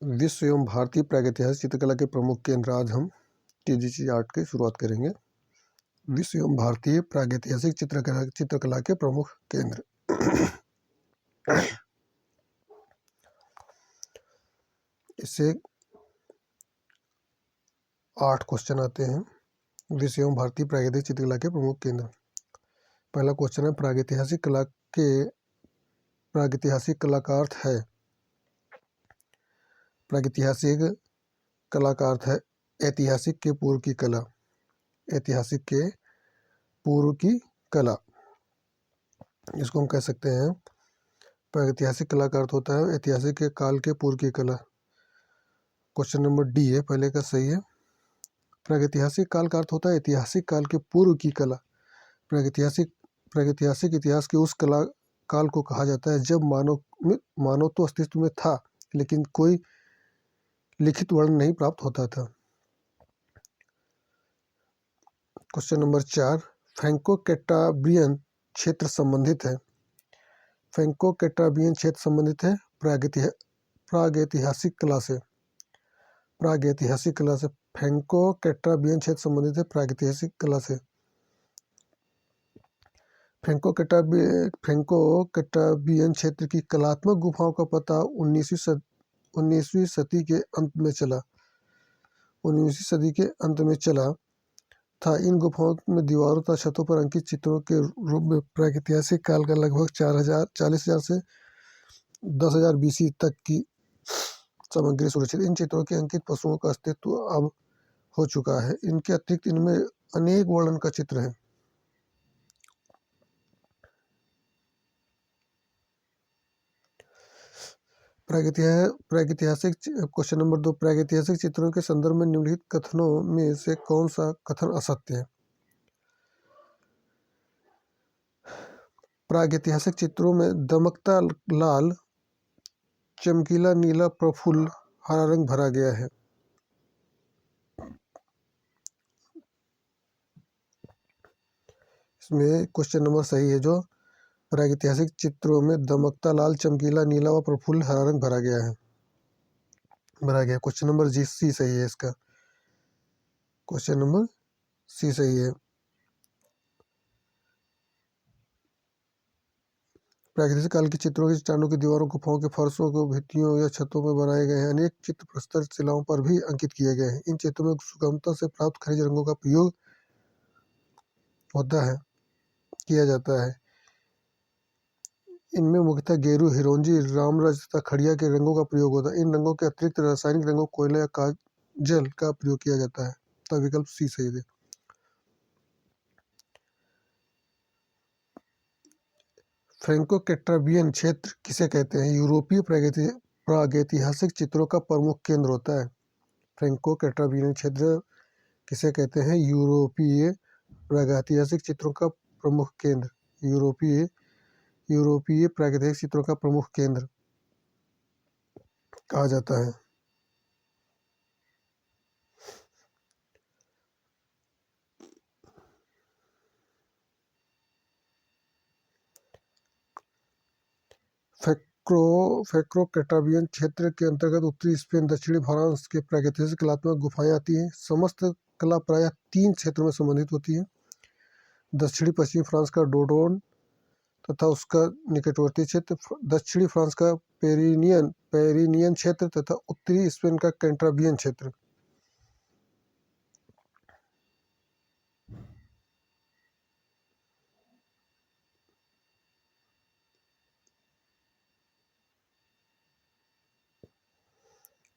विश्व एवं भारतीय प्रागैतिहासिक चित्रकला के प्रमुख केंद्र। आज हम टीजीसी आर्ट की शुरुआत करेंगे। विश्व एवं भारतीय प्रागैतिहासिक चित्रकला के प्रमुख केंद्र। इससे 8 क्वेश्चन आते हैं। विश्व एवं भारतीय प्रागैतिहासिक चित्रकला के प्रमुख केंद्र। पहला क्वेश्चन है, प्रागैतिहासिक कला का अर्थ है। प्रागैतिहासिक कला का अर्थ है ऐतिहासिक के पूर्व की कला। ऐतिहासिक के पूर्व की कला, इसको हम कह सकते हैं। प्रागैतिहासिक कला का अर्थ होता है ऐतिहासिक के काल के पूर्व की कला। क्वेश्चन नंबर डी है, पहले का सही है। प्रागैतिहासिक काल का अर्थ होता है ऐतिहासिक काल के पूर्व की कला। प्रागैतिहासिक इतिहास के उस कला काल को कहा जाता है जब मानव तो अस्तित्व में था, लेकिन कोई लिखित वर्ण नहीं प्राप्त होता था। क्वेश्चन नंबर 4, फ्रैंको-कैटाब्रियन क्षेत्र संबंधित है। फ्रैंको-कैटाब्रियन क्षेत्र संबंधित है प्रागैतिहासिक कला से। प्रागैतिहासिक कला से फ्रैंको-कैटाब्रियन क्षेत्र संबंधित है प्रागैतिहासिक कला से। फ्रैंको-कैटाब्रियन क्षेत्र की कलात्मक गुफाओं का पता 19वीं सदी के अंत में चला। 19वीं सदी के अंत में चला था। इन गुफाओं में दीवारों तथा छतों पर अंकित चित्रों के रूप में प्रागैतिहासिक काल का लगभग 40,000 से 10,000 BC तक की सामग्री सुरक्षित। इन चित्रों के अंकित पशुओं का अस्तित्व अब हो चुका है। इनके अतिरिक्त इनमें अनेक वर्णन का चित्र है। प्रागैतिहासिक क्वेश्चन नंबर 2, प्रागैतिहासिक चित्रों के संदर्भ में निम्नलिखित कथनों में से कौन सा कथन असत्य है। प्रागैतिहासिक चित्रों में दमकता लाल, चमकीला नीला, प्रफुल्ल हरा रंग भरा गया है। इसमें क्वेश्चन नंबर सही है, जो प्रागैतिहासिक चित्रों में दमकता लाल, चमकीला नीला व प्रफुल्ल हरा रंग भरा गया। क्वेश्चन नंबर सी सही है इसका। क्वेश्चन नंबर सी सही है। प्रागैतिहासिक काल के चित्रों के चट्टानों की दीवारों, गुफाओं के फर्शों को भित्तियों या छतों पर बनाए गए हैं। अनेक चित्र प्रस्तर शिलाओं पर भी अंकित किए गए हैं। इन चित्रों में सुगमता से प्राप्त खनिज रंगों का प्रयोग किया जाता है। इनमें मुख्यतः गेरू, हिरोंजी, रामरज तथा खड़िया के रंगों का प्रयोग होता है। इन रंगों के अतिरिक्त रासायनिक रंगों, कोयला या काजल का प्रयोग किया जाता है। तो विकल्प सी सही है। फ्रैंको-कैटाब्रियन क्षेत्र किसे कहते हैं। यूरोपीय प्रागैतिहासिक चित्रों का प्रमुख केंद्र होता है। फ्रैंको-कैटाब्रियन क्षेत्र किसे कहते हैं। यूरोपीय प्रागैतिहासिक चित्रों का प्रमुख केंद्र। यूरोपीय प्रागैतिहासिक चित्रों का प्रमुख केंद्र कहा जाता है। फ्रैंको-कैटाब्रियन क्षेत्र के अंतर्गत उत्तरी स्पेन, दक्षिणी फ्रांस के प्रागैतिहासिक कलात्मक गुफाएं आती हैं। समस्त कला प्रायः 3 क्षेत्रों में संबंधित होती है। दक्षिणी पश्चिमी फ्रांस का डोडोन तथा उसका निकटवर्ती क्षेत्र, दक्षिणी फ्रांस का पेरिनियन क्षेत्र तथा उत्तरी स्पेन का कैंटाब्रियन क्षेत्र।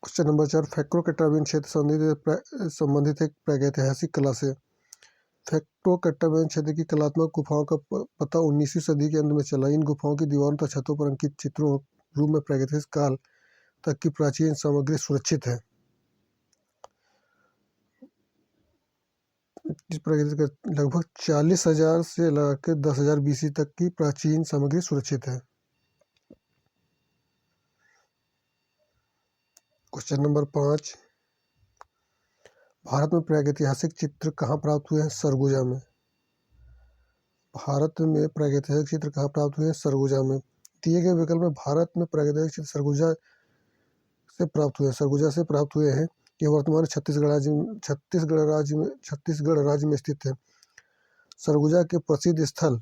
क्वेश्चन नंबर 4, फ्रैंको-कैटाब्रियन क्षेत्र संबंधित एक प्रागैतिहासिक कला से। फ्रैंको-कैटाब्रियन क्षेत्र की कलात्मक गुफाओं का पता 19वीं सदी के अंत में चला। इन गुफाओं की दीवारों तथा छतों पर अंकित चित्रों रूप में प्रागैतिहासिक काल तक की प्राचीन सामग्री सुरक्षित है। इस प्रागैतिहासिक लगभग 40,000 से लगाकर 10,000 BC तक की प्राचीन सामग्री सुरक्षित है। क्वेश्चन नंबर 5, भारत में प्रागैतिहासिक चित्र कहाँ प्राप्त हुए हैं। सरगुजा में। भारत में प्रागैतिहासिक चित्र कहाँ प्राप्त हुए हैं। सरगुजा में। दिए गए विकल्प में भारत में प्रागैतिहासिक चित्र से प्राप्त हुए, सरगुजा से प्राप्त हुए हैं। ये वर्तमान छत्तीसगढ़ राज्य में स्थित है। सरगुजा के प्रसिद्ध स्थल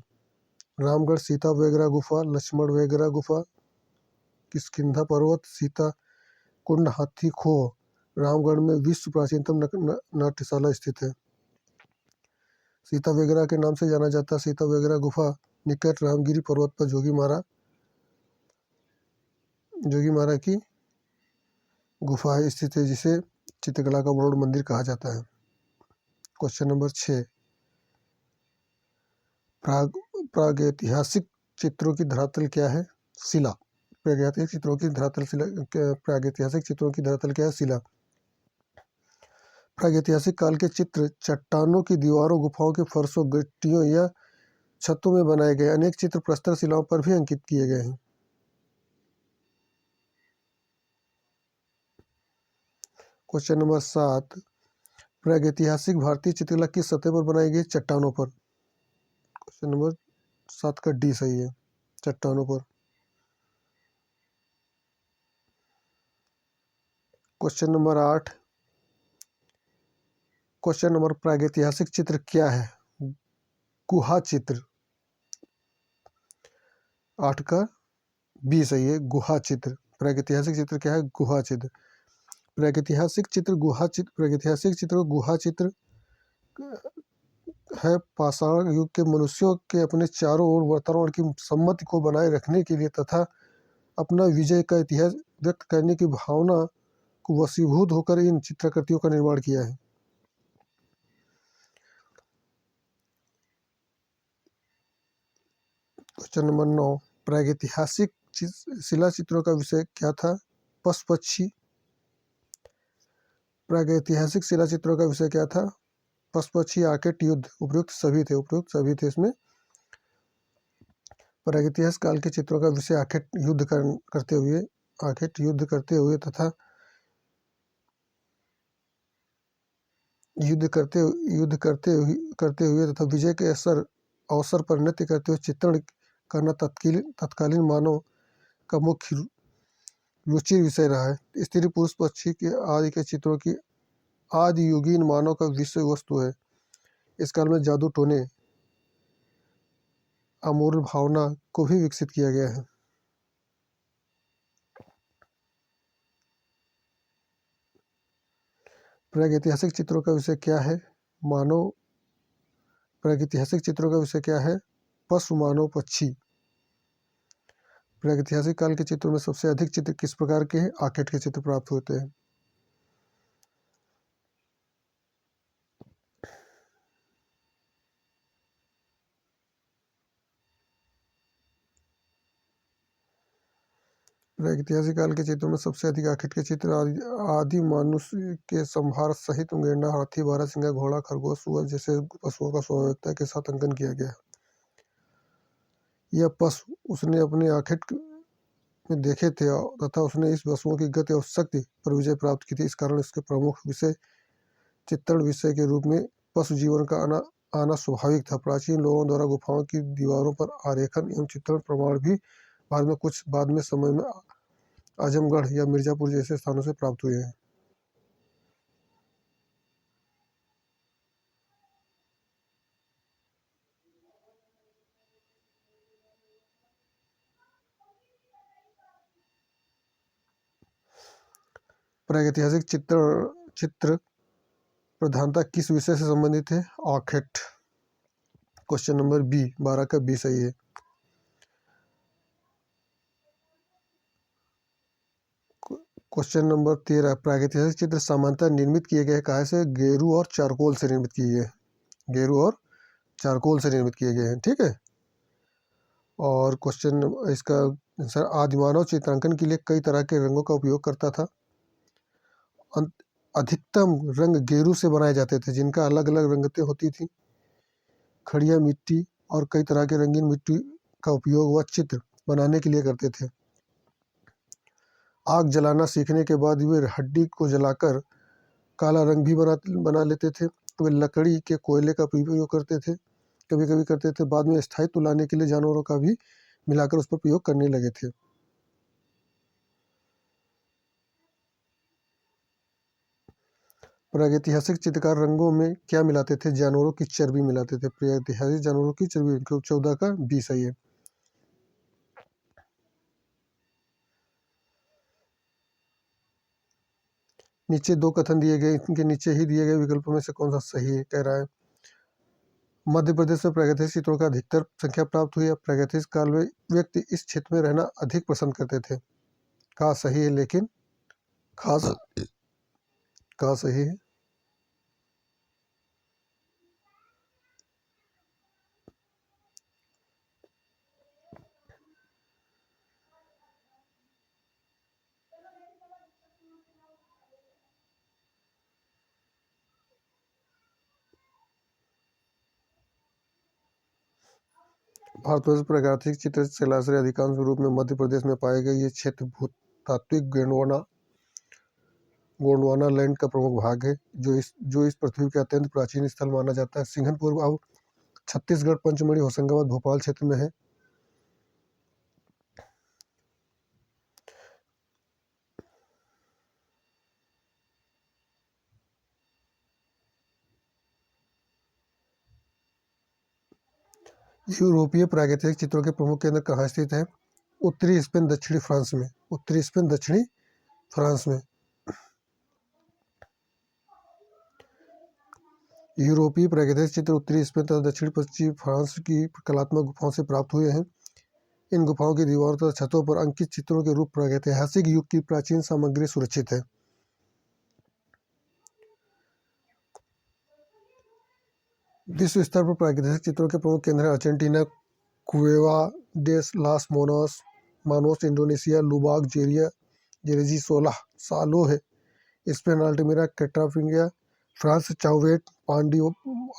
रामगढ़ सीता वेगरा गुफा, लक्ष्मण वेगरा गुफा, किष्किंधा पर्वत, सीता कुंड, हाथी खोह। रामगढ़ में विश्व प्राचीनतम नाट्यशाला स्थित है। सीता वेगरा के नाम से जाना जाता है। सीता वेगरा गुफा निकट रामगिरी पर्वत पर जोगी मारा की गुफा है स्थित है, जिसे चित्रकला का वर्ल्ड मंदिर कहा जाता है। क्वेश्चन नंबर 6, प्रागैतिहासिक चित्रों की धरातल क्या है? शिला। प्रागैतिहासिक चित्रों की धरातल क्या है? शिला। प्रागैतिहासिक काल के चित्र चट्टानों की दीवारों, गुफाओं के फर्शों, गिट्टियों या छतों में बनाए गए। अनेक चित्र प्रस्तर शिलाओं पर भी अंकित किए गए हैं। क्वेश्चन नंबर 7, प्रागैतिहासिक भारतीय चित्रकला किस सतह पर बनाई गई? चट्टानों पर। क्वेश्चन नंबर 7 का डी सही है, चट्टानों पर। क्वेश्चन नंबर 8, प्रागैतिहासिक चित्र क्या है? गुहा चित्र। 8 का बी सही है, गुहा चित्र। प्रागैतिहासिक चित्र क्या है? गुहा चित्र। प्रागैतिहासिक चित्र गुहा चित्र है। पाषाण युग के मनुष्यों के अपने चारों ओर वातावरण की सम्मति को बनाए रखने के लिए तथा अपना विजय का इतिहास व्यक्त करने की भावना को वशीभूत होकर इन चित्रकृतियों का निर्माण किया है। क्वेश्चन नंबर 9, प्रागैतिहासिक शिला चित्रों का विषय क्या था? पशु पक्षी। प्रागैतिहासिक शिला चित्रों का विषय क्या था? पशु पक्षी, आकेट, युद्ध। उपयुक्त सभी थे इसमें। प्रागैतिहासिक काल के चित्रों का विषय आखेट युद्ध करते हुए तथा विजय के अवसर पर नृत्य करते हुए चित्रण करना तत्कालीन मानव का मुख्य रुचि विषय रहा है। स्त्री पुरुष पक्षी के आदि के चित्रों की आदि युगीन मानव का विषय वस्तु है। इस काल में जादू टोने, अमूर्त भावना को भी विकसित किया गया है। प्रागैतिहासिक चित्रों का विषय क्या है? प्रागैतिहासिक चित्रों का विषय क्या है? पशु, मानव, पक्षी। प्रागैतिहासिक काल के चित्रों में सबसे अधिक चित्र किस प्रकार के हैं? आकेट के चित्र प्राप्त होते हैं। प्रागैतिहासिक काल के चित्रों में सबसे अधिक आखेट के चित्र आदि मनुष्य के संहार सहित गेंडा, हाथी, बारहसिंगा, घोड़ा, खरगोश, सुअर जैसे पशुओं का स्वाभाविकता के साथ अंकन किया गया। यह पशु उसने अपने आखेट में देखे थे तथा उसने इस पशुओं की गति और शक्ति पर विजय प्राप्त की थी। इस कारण इसके प्रमुख विषय चित्रण विषय के रूप में पशु जीवन का आना स्वाभाविक था। प्राचीन लोगों द्वारा गुफाओं की दीवारों पर आरेखन एवं चित्रण प्रमाण भी बाद में समय में आजमगढ़ या मिर्जापुर जैसे स्थानों से प्राप्त हुए हैं। प्रागैतिहासिक चित्र प्रधानता किस विषय से संबंधित है? आखेट। क्वेश्चन नंबर बी, 12 का बी सही है। क्वेश्चन नंबर 13, प्रागैतिहासिक चित्र सामान्यतः निर्मित किए गए कहाँ से? गेरू और चारकोल से निर्मित किए गए। गेरू और चारकोल से निर्मित किए गए हैं, ठीक है। और क्वेश्चन इसका आंसर, आदिमानव चित्रांकन के लिए कई तरह के रंगों का उपयोग करता था। अधिकतम रंग गेरू से बनाए जाते थे, जिनका अलग अलग रंगतें होती थी। खड़िया मिट्टी और कई तरह के रंगीन मिट्टी का उपयोग वह चित्र बनाने के लिए करते थे। आग जलाना सीखने के बाद वे हड्डी को जलाकर काला रंग भी बना लेते थे। वे लकड़ी के कोयले का प्रयोग करते थे, कभी कभी करते थे। बाद में स्थायित्व लाने के लिए जानवरों का भी मिलाकर उस पर प्रयोग करने लगे थे। प्रागैतिहासिक चित्रकार रंगों में क्या मिलाते थे? जानवरों की चर्बी मिलाते थे। प्रागैतिहासिक जानवरों की चर्बी 14 का 20 है ये। नीचे दो कथन दिए गए, इनके नीचे ही दिए गए विकल्पों में से कौन सा सही है? कह रहा है मध्य प्रदेश में प्रागैतिहासिक चित्रों का अधिकतर संख्या प्राप्त हुई है। प्रागैतिहासिक काल में व्यक्ति इस क्षेत्र में रहना अधिक पसंद करते थे। कहा सही है, लेकिन खास कहा सही है? भारत में प्रागैतिहासिक चित्र शैलाश्रय अधिकांश रूप में मध्य प्रदेश में पाए गए। ये क्षेत्र भूतात्विक गोंडवाना लैंड का प्रमुख भाग है, जो इस पृथ्वी के अत्यंत प्राचीन स्थल माना जाता है। सिंघनपुर अब छत्तीसगढ़, पंचमढ़ी, होशंगाबाद, भोपाल क्षेत्र में है। यूरोपीय प्रागैतिहासिक चित्रों के प्रमुख केंद्र कहाँ स्थित है? उत्तरी स्पेन, दक्षिणी फ्रांस में। उत्तरी स्पेन, दक्षिणी फ्रांस में। यूरोपीय प्रागैतिहासिक चित्र उत्तरी स्पेन तथा दक्षिण पश्चिमी फ्रांस की कलात्मक गुफाओं से प्राप्त हुए हैं। इन गुफाओं की दीवारों तथा छतों पर अंकित चित्रों के रूप प्रागैतिहासिक युग की प्राचीन सामग्री सुरक्षित है। विश्व स्तर पर प्रागैतिहासिक चित्रों के प्रमुख केंद्र हैं Argentina, Cueva de las Manos, Indonesia Lubang, Jeriji Saleh है, स्पेन अल्टमेरा, कैटाफिंगिया, फ्रांस चाउवेट, पांडी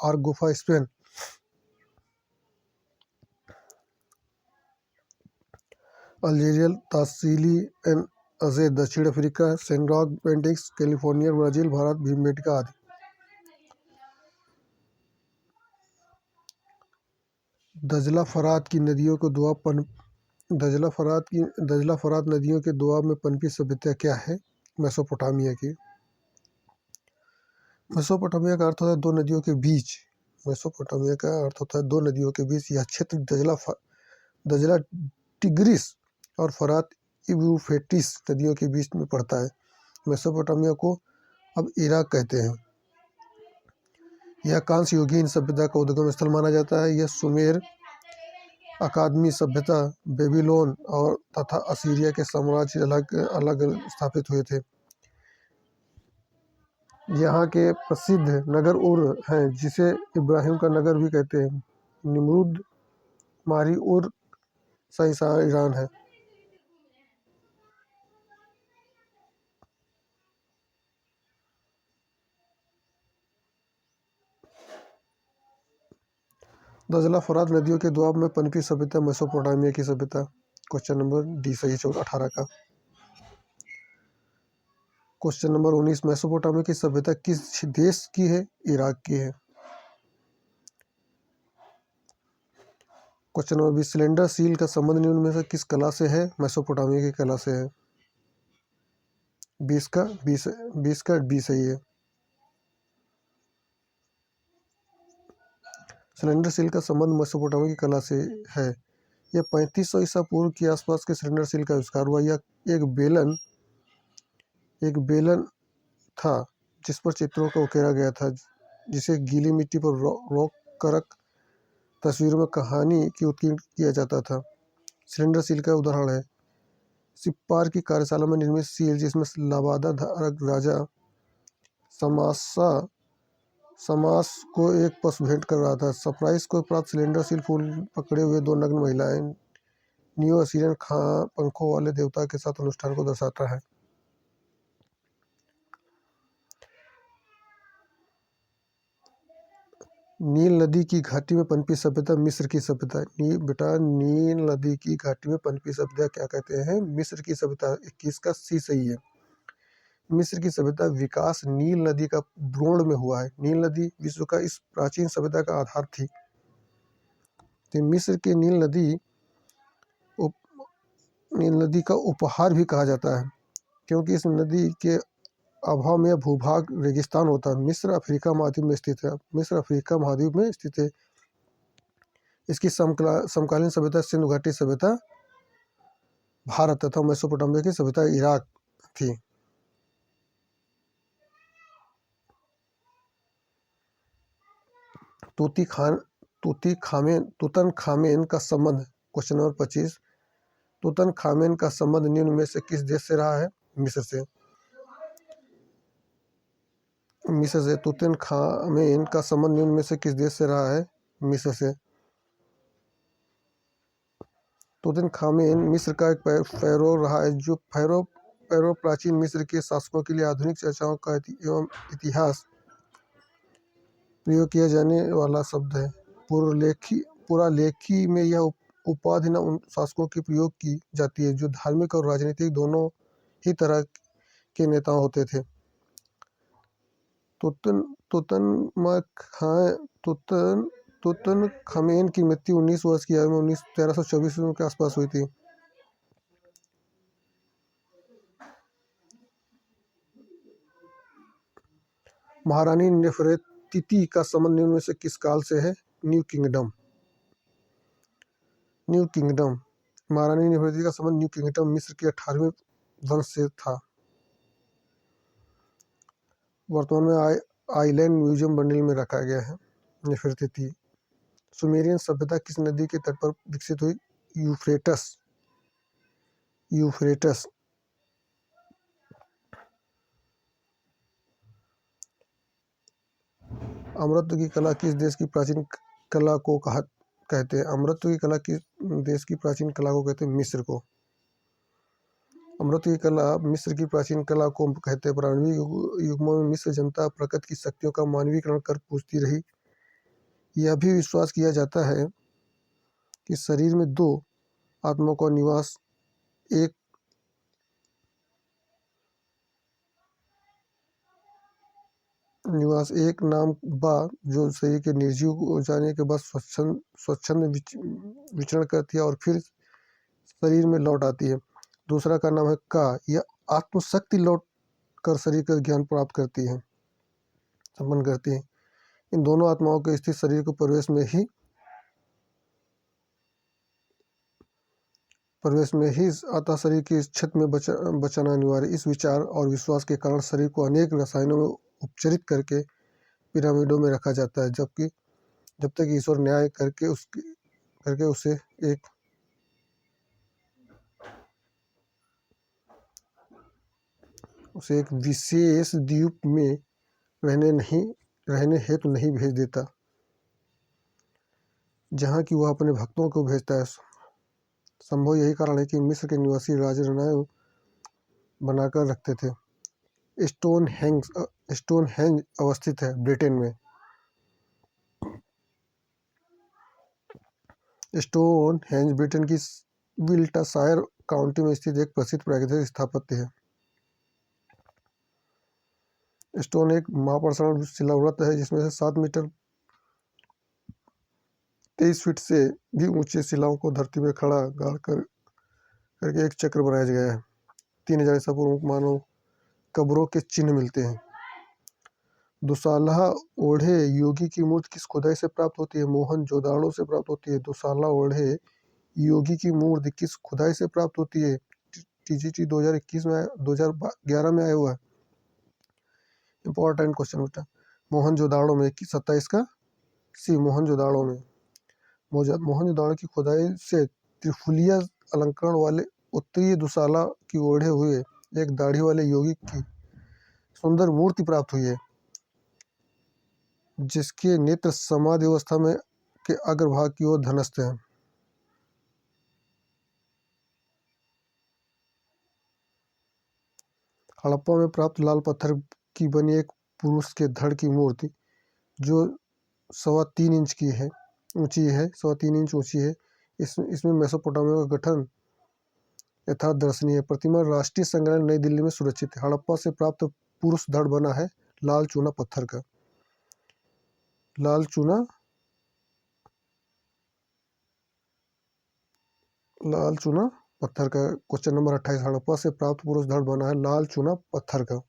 आर गुफा, Spain. Algeria Tassili n'Ajjer, दक्षिण Africa San rock paintings, California Brazil, Bharat Bhimbetka आदि। दजला फरात की नदियों को दजला फरात नदियों के दोआब में पनपी सभ्यता क्या है? मेसोपोटामिया की। मेसोपोटामिया का अर्थ होता है दो नदियों के बीच। मेसोपोटामिया का अर्थ होता है दो नदियों के बीच। यह क्षेत्र दजला टिग्रिस और फरात यूफ्रेटिस नदियों के बीच में पड़ता है। मेसोपोटामिया को अब इराक कहते हैं। यह कांस्य युगीन सभ्यता का उद्गम स्थल माना जाता है। यह सुमेर, अकादमी सभ्यता, बेबीलोन और तथा असीरिया के साम्राज्य अलग अलग स्थापित हुए थे। यहाँ के प्रसिद्ध नगर उर हैं, जिसे इब्राहिम का नगर भी कहते हैं। निमरूद, मारी उर, सहिसा ईरान है। दजला फरात नदियों के दोआब में पनपी सभ्यता मेसोपोटामिया की सभ्यता। क्वेश्चन नंबर डी सही 18 का। क्वेश्चन नंबर 19, मेसोपोटामिया की सभ्यता किस देश की है? इराक की है। क्वेश्चन नंबर 20, सिलेंडर सील का संबंध निम्न में से किस कला से है? मेसोपोटामिया की कला से है। 20 सही है। सिलेंडर सील का संबंध मेसोपोटामिया की कला से है। यह 3500 ईसा पूर्व के आसपास के सिलेंडर सील का आविष्कार हुआ। यह एक बेलन था जिस पर चित्रों को उकेरा गया था, जिसे गीली मिट्टी पर रॉक करक तस्वीरों में कहानी की उत्कीर्ण किया जाता था। सिलेंडर सील का उदाहरण है सिप्पार की कार्यशाला में निर्मित सील, जिसमें लबादा धारक राजा समास को एक पशु भेंट कर रहा था। सरप्राइज को प्राप्त सिलेंडर सील फूल पकड़े हुए दो नग्न महिलाएं नियो असीरियन पंखों वाले देवता के साथ अनुष्ठान को दर्शाता है। नील नदी की घाटी में पनपी सभ्यता मिस्र की सभ्यता। नील नदी की घाटी में पनपी सभ्यता क्या कहते हैं? मिस्र की सभ्यता। 21 का सी सही है। मिस्र की सभ्यता विकास नील नदी का द्रोण में हुआ है। नील नदी विश्व का इस प्राचीन सभ्यता का आधार थी। तो मिस्र की नील नदी का उपहार भी कहा जाता है, क्योंकि इस नदी के अभाव में भूभाग रेगिस्तान होता है। मिस्र अफ्रीका महाद्वीप में स्थित है। मिस्र अफ्रीका महाद्वीप में स्थित है। इसकी समकालीन सभ्यता सिंधु घाटी सभ्यता भारत तथा मेसोपोटामिया की सभ्यता इराक थी। तुतनखामेन का संबंध, क्वेश्चन नंबर 25, तुतनखामेन का संबंध निम्न में से किस देश से रहा है? मिस्र से। मिस्र से। तुतनखामेन का संबंध निम्न में से किस देश से रहा है? मिस्र से। तुतनखामेन मिस्र का एक फैरो रहा है। जो फैरो प्राचीन मिस्र के शासकों के लिए आधुनिक चर्चाओं का एवं इतिहास प्रयोग किया जाने वाला शब्द है। पुरालेखी में यह उपाधि न उन शासकों की प्रयोग की जाती है जो धार्मिक और राजनीतिक दोनों ही तरह के नेता होते थे। तुतनखामेन की मृत्यु 19 वर्ष की आयु में 1324 के आसपास हुई थी। महारानी नेफरेतिति का संबंध निम्न में से किस काल से है? New kingdom. महारानी नेफरेतिति का संबंध न्यू किंगडम मिस्र के 18वें वंश से था। वर्तमान में आइलैंड म्यूजियम बर्लिन में रखा गया है नेफरेतिति। सुमेरियन सभ्यता किस नदी के तट पर विकसित हुई? यूफ्रेटस। अमरत्व की कला किस देश की प्राचीन कला को कहते हैं? अमरत्व की कला किस देश की प्राचीन कला को कहते हैं? मिस्र को। अमरत्व की कला मिस्र की प्राचीन कला को कहते हैं। प्रारंभिक युगों में मिस्र जनता प्रकृति की शक्तियों का मानवीकरण कर पूजती रही। यह भी विश्वास किया जाता है कि शरीर में दो आत्माओं का निवास, एक नाम बा जो शरीर के निर्जीव हो जाने के बाद स्वच्छंद विचरण करती है और फिर शरीर में लौट आती है। दूसरा का नाम है का, यह आत्मशक्ति लौट कर शरीर का ज्ञान प्राप्त करती है, संपन्न करती है। इन दोनों आत्माओं के स्थित शरीर को प्रवेश में ही अतः शरीर की छत में बचाना अनिवार्य। इस विचार और विश्वास के कारण शरीर को अनेक रसायनों में उपचरित करके पिरामिडों में रखा जाता है, जब तक ईश्वर न्याय करके उसे एक विशेष द्वीप में रहने हेतु नहीं भेज देता, जहाँ की वह अपने भक्तों को भेजता है। संभव यही कारण है कि मिस्र के निवासी राजरनाएं बनाकर रखते थे। स्टोनहेंज अवस्थित है ब्रिटेन में। स्टोनहेंज ब्रिटेन की विल्टाशायर काउंटी में स्थित एक प्रसिद्ध प्राकृतिक स्थापत्य है। स्टोन एक महाप्रसारण शिलाव्रत है जिसमें से 7 मीटर 23 फीट से भी ऊंची शिलाओं को धरती में खड़ा गाड़ करके एक चक्र बनाया गया है। 3000 ईसा पूर्व मानव कब्रों के चिन्ह मिलते हैं। दुसाला ओढ़े योगी की मूर्ति किस खुदाई से प्राप्त होती है? मोहनजोदाड़ो से प्राप्त होती है। दुसाला ओढ़े योगी की मूर्ति किस खुदाई से प्राप्त होती है? TGT 2011 में आया हुआ है। इंपॉर्टेंट क्वेश्चन बेटा। मोहनजोदाड़ो में 27 का सी। मोहनजोदाड़ो की खुदाई से त्रिफुलिया अलंकरण वाले उत्तरीय दुसाला की ओढ़े हुए एक दाढ़ी वाले योगी की सुंदर मूर्ति प्राप्त हुई है, जिसके नेत्र समाधि अवस्था में के अग्रभाग की ओर धनस्थ हैं। हड़प्पा में प्राप्त लाल पत्थर की बनी एक पुरुष के धड़ की मूर्ति जो 3.25 इंच की है ऊंची है 3.25 इंच ऊंची है। इसमें मेसोपोटामिया का गठन यथार्थ दर्शनीय है। प्रतिमा राष्ट्रीय संग्रहालय नई दिल्ली में सुरक्षित है। हड़प्पा से प्राप्त पुरुष धड़ बना है लाल चूना पत्थर का। लाल चूना पत्थर का। Question number 28। हड़प्पा से प्राप्त पुरुष धड़ बना है लाल चूना पत्थर का।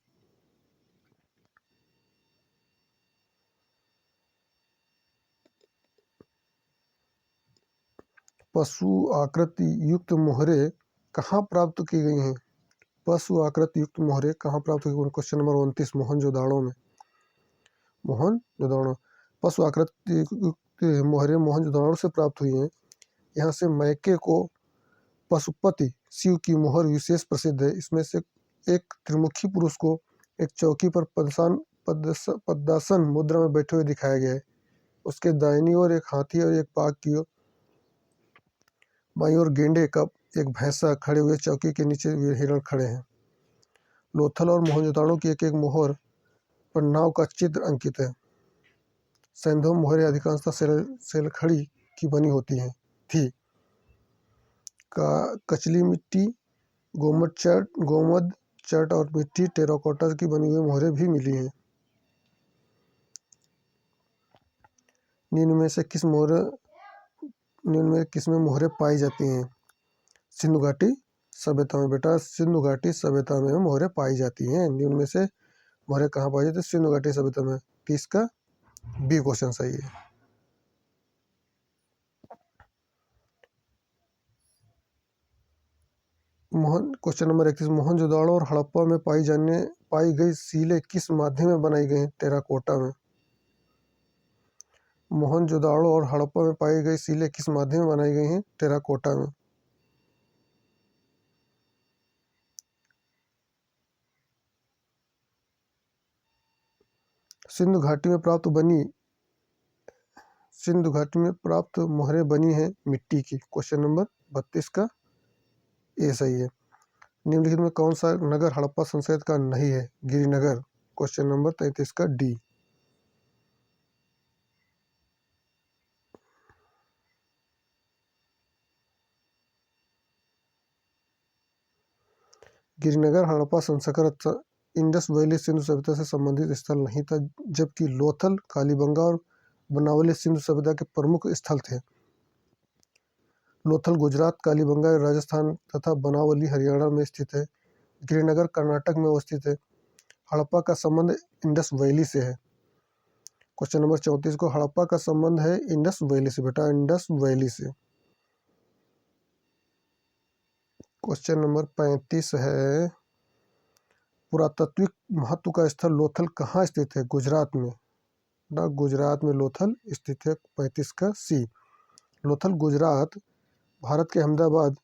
पशु आकृति युक्त मोहरे कहाँ प्राप्त की गई हैं? पशु आकृति युक्त मोहरे कहाँ प्राप्त की गई? क्वेश्चन नंबर 29 मोहनजोदाड़ो में। मोहनजोदाड़ो पशु आकृति युक्त मोहरे मोहनजोदाड़ो से प्राप्त हुई हैं। यहाँ से मैके को पशुपति शिव की मोहर विशेष प्रसिद्ध है। इसमें से एक त्रिमुखी पुरुष को एक चौकी पर पद्मासन मुद्रा में बैठे हुए दिखाया गया है। उसके दाहिनी ओर एक हाथी और एक बाघ की ओर, बाईं ओर गेंडे का एक भैंसा खड़े हुए, चौकी के नीचे हिरण खड़े हैं। लोथल और मोहनजोदाड़ो की एक एक मोहर पर नाव का चित्र अंकित है। सैंधव मोहरें अधिकांशतः सेलखड़ी की बनी होती हैं थी। कचली मिट्टी, गोमद चट और मिट्टी टेराकोटा की बनी हुई मोहरें भी मिली हैं। निम्न में किस में मोहरें पाई जाती हैं? सिंधु घाटी सभ्यता में। बेटा सिंधु घाटी सभ्यता में मोहरें पाई जाती हैं। निम्न में से मोहरें कहाँ पाई जाती है? सिंधु घाटी सभ्यता में। 30 का बी क्वेश्चन सही है। क्वेश्चन नंबर 31 मोहनजोदाड़ो और हड़प्पा में पाई गई सीलें किस माध्यम में बनाई गई हैं? टेराकोटा में। मोहनजोदाड़ो और हड़प्पा में पाई गई सीलें किस माध्यम में बनाई गई हैं? टेराकोटा में। सिंधु घाटी में प्राप्त मोहरें बनी हैं मिट्टी की। क्वेश्चन नंबर 32 का ए सही है। निम्नलिखित में कौन सा नगर हड़प्पा संस्कृति का नहीं है? गिरिनगर। क्वेश्चन नंबर 33 का D. Girinagar Harappa Sanskrit Indus valley Sindhu सभ्यता से संबंधित स्थल नहीं था, जबकि लोथल, कालीबंगा और बनावली सिंधु सभ्यता के प्रमुख स्थल थे। लोथल गुजरात, कालीबंगा राजस्थान तथा बनावली हरियाणा में स्थित है। गिरिनगर कर्नाटक में अवस्थित है। हड़प्पा का संबंध इंडस वैली से है। क्वेश्चन नंबर 34 को हड़प्पा का संबंध है इंडस वैली से। बेटा इंडस वैली से। क्वेश्चन नंबर 35 है पुरातात्विक महत्व का स्थल लोथल कहाँ स्थित है? गुजरात में। ना गुजरात में लोथल स्थित है। 35 का सी। लोथल गुजरात भारत के अहमदाबाद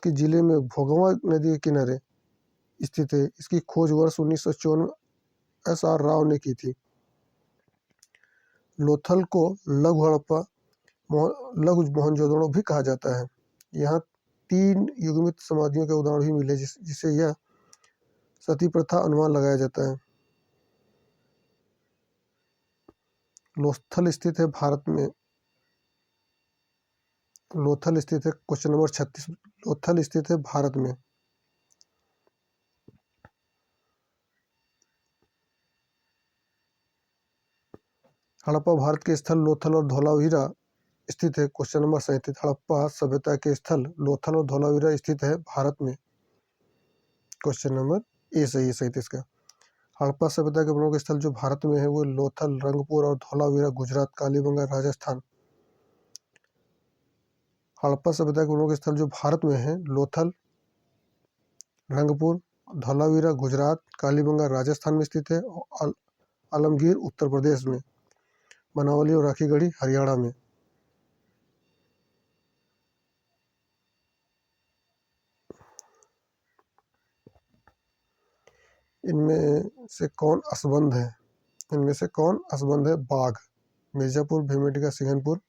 के जिले में भोगवा नदी के किनारे स्थित है। इसकी खोज वर्ष 1954 SR राव ने की थी। लोथल को लघु हड़प्पा, लघु मोहनजोदड़ो भी कहा जाता है। यहाँ 3 युग्मित समाधियों के उदाहरण भी मिले, जिसे यह सती प्रथा अनुमान लगाया जाता है। लोथल स्थित है भारत में। लोथल स्थित है क्वेश्चन नंबर 36। लोथल स्थित है भारत में। हड़प्पा भारत के स्थल लोथल और धोलावीरा स्थित है। Question number 37। हड़प्पा सभ्यता के स्थल लोथल और धोलावीरा स्थित है भारत में। क्वेश्चन नंबर ए सही है 37 का। हड़प्पा सभ्यता के प्रमुख स्थल जो भारत में है वो लोथल, रंगपुर और धोलावीरा गुजरात, कालीबंगा राजस्थान। हड़प्पा सभ्यता के प्रमुख स्थल जो भारत में है लोथल, रंगपुर, धोलावीरा गुजरात, कालीबंगा राजस्थान में स्थित है और आलमगीर उत्तर प्रदेश में, बनावली और राखीगढ़ी हरियाणा में। इनमें से कौन असंबद्ध है? इनमें से कौन असंबद्ध है? बाघ। मिर्जापुर, भीमबेटका, सिंघनपुर।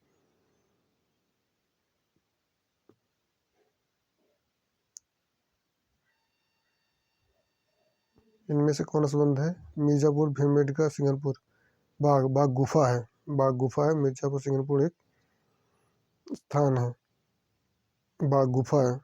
इनमें से कौन असंबद्ध है? मिर्जापुर, भीमबेटका, सिंघनपुर। बाघ गुफा है। बाघ गुफा है। मिर्जापुर, सिंघनपुर एक स्थान है। बाघ गुफा है।